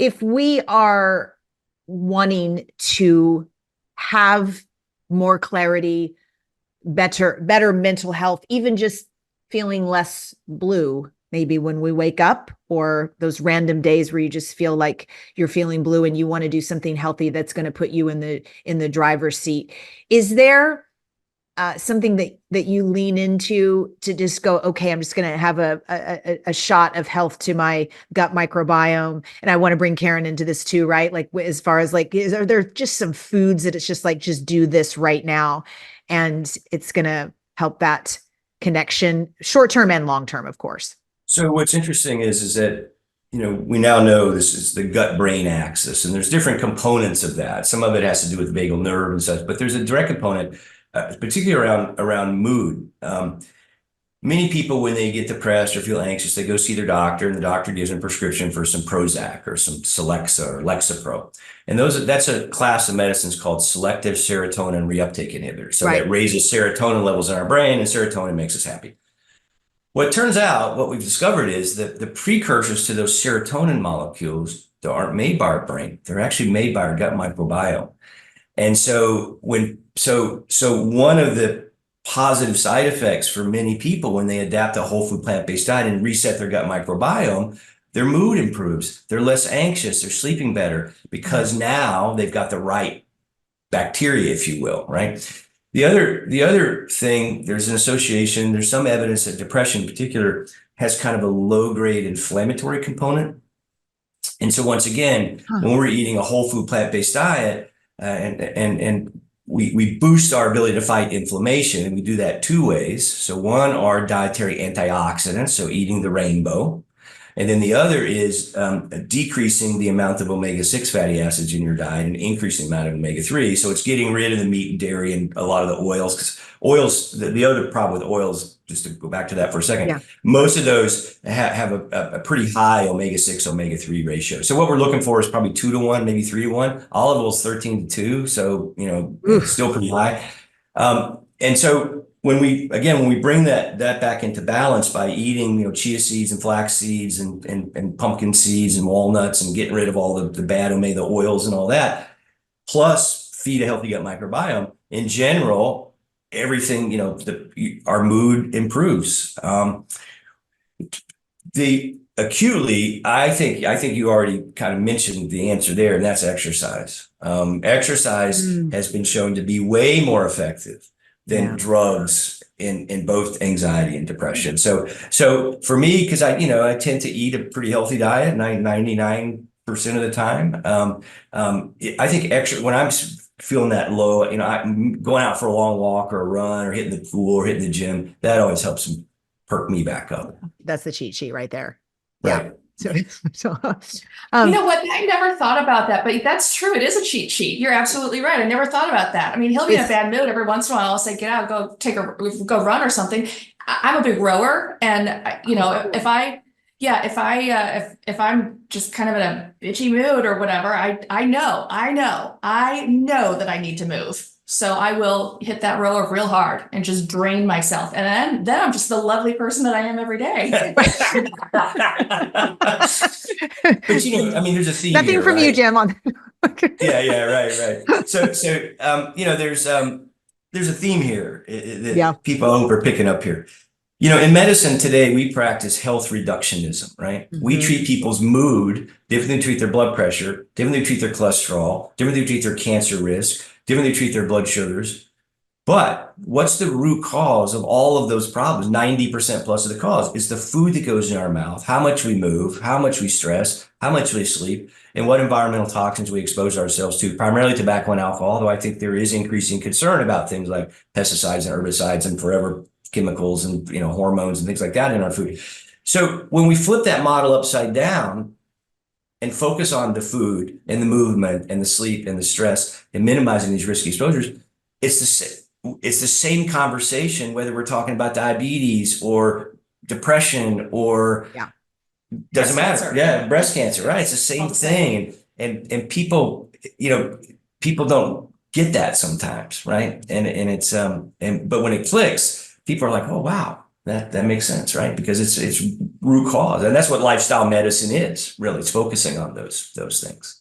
if we are wanting to have more clarity, better mental health, even just feeling less blue, maybe when we wake up, or those random days where you just feel like you're feeling blue and you want to do something healthy that's going to put you in the driver's seat. Is there something that you lean into to just go, okay, I'm just going to have a shot of health to my gut microbiome? And I want to bring Karen into this too, right? Like, as far as like, are there just some foods that it's just like, just do this right now, and it's going to help that connection, short term and long term, of course. So what's interesting is that, we now know this is the gut-brain axis, and there's different components of that. Some of it has to do with vagal nerve and such, but there's a direct component, particularly around mood. Many people, when they get depressed or feel anxious, they go see their doctor, and the doctor gives them a prescription for some Prozac or some Celexa or Lexapro. And that's a class of medicines called selective serotonin reuptake inhibitors. So Right. that raises serotonin levels in our brain, and serotonin makes us happy. What turns out, what we've discovered is that the precursors to those serotonin molecules that aren't made by our brain, they're actually made by our gut microbiome. And so one of the positive side effects for many people when they adapt a whole food plant-based diet and reset their gut microbiome, their mood improves. They're less anxious. They're sleeping better because now they've got the right bacteria, if you will, right? The other thing, there's an association, there's some evidence that depression in particular has kind of a low-grade inflammatory component. And so once again, when we're eating a whole food plant-based diet, and we boost our ability to fight inflammation, and we do that two ways. So one are dietary antioxidants, so eating the rainbow. And then the other is decreasing the amount of omega-6 fatty acids in your diet and increasing the amount of omega-3. So it's getting rid of the meat and dairy and a lot of the oils. Because oils, the other problem with oils, just to go back to that for a second, most of those have a pretty high omega-6, omega-3 ratio. So what we're looking for is probably 2 to 1, maybe 3 to 1. Olive oil is 13 to 2. So, it's still pretty high. And so when we bring that back into balance by eating, chia seeds and flax seeds and pumpkin seeds and walnuts and getting rid of all the bad omega oils and all that, plus feed a healthy gut microbiome, in general, everything, our mood improves. The acutely, I think you already kind of mentioned the answer there, and that's exercise. Exercise has been shown to be way more effective than drugs in both anxiety and depression. So for me, because I tend to eat a pretty healthy diet 99% of the time. I think when I'm feeling that low, I'm going out for a long walk or a run or hitting the pool or hitting the gym, that always helps perk me back up. That's the cheat sheet right there. Right. Yeah. So, you know what? I never thought about that, but that's true. It is a cheat sheet. You're absolutely right. I never thought about that. I mean, he'll be in a bad mood every once in a while. I'll say, get out, go run or something. I'm a big rower. And if I'm just kind of in a bitchy mood or whatever, I know that I need to move. So I will hit that rower real hard and just drain myself. And then I'm just the lovely person that I am every day. But there's a theme nothing here, from right? you, Jim. Right. So there's a theme here that people I hope are picking up here. In medicine today, we practice health reductionism, right? Mm-hmm. We treat people's mood differently than we treat their blood pressure, differently than we treat their cholesterol, differently than we treat their cancer risk, differently than we treat their blood sugars. But what's the root cause of all of those problems? 90% plus of the cause is the food that goes in our mouth, how much we move, how much we stress, how much we sleep, and what environmental toxins we expose ourselves to, primarily tobacco and alcohol, though I think there is increasing concern about things like pesticides and herbicides and forever chemicals and hormones and things like that in our food. So when we flip that model upside down and focus on the food and the movement and the sleep and the stress and minimizing these risky exposures, it's the same conversation, whether we're talking about diabetes or depression or doesn't matter. Breast cancer, right? It's the same thing. And people, people don't get that sometimes, right? And it's but when it clicks, people are like, oh wow, That makes sense, right? Because it's root cause, and that's what lifestyle medicine is. Really, it's focusing on those things.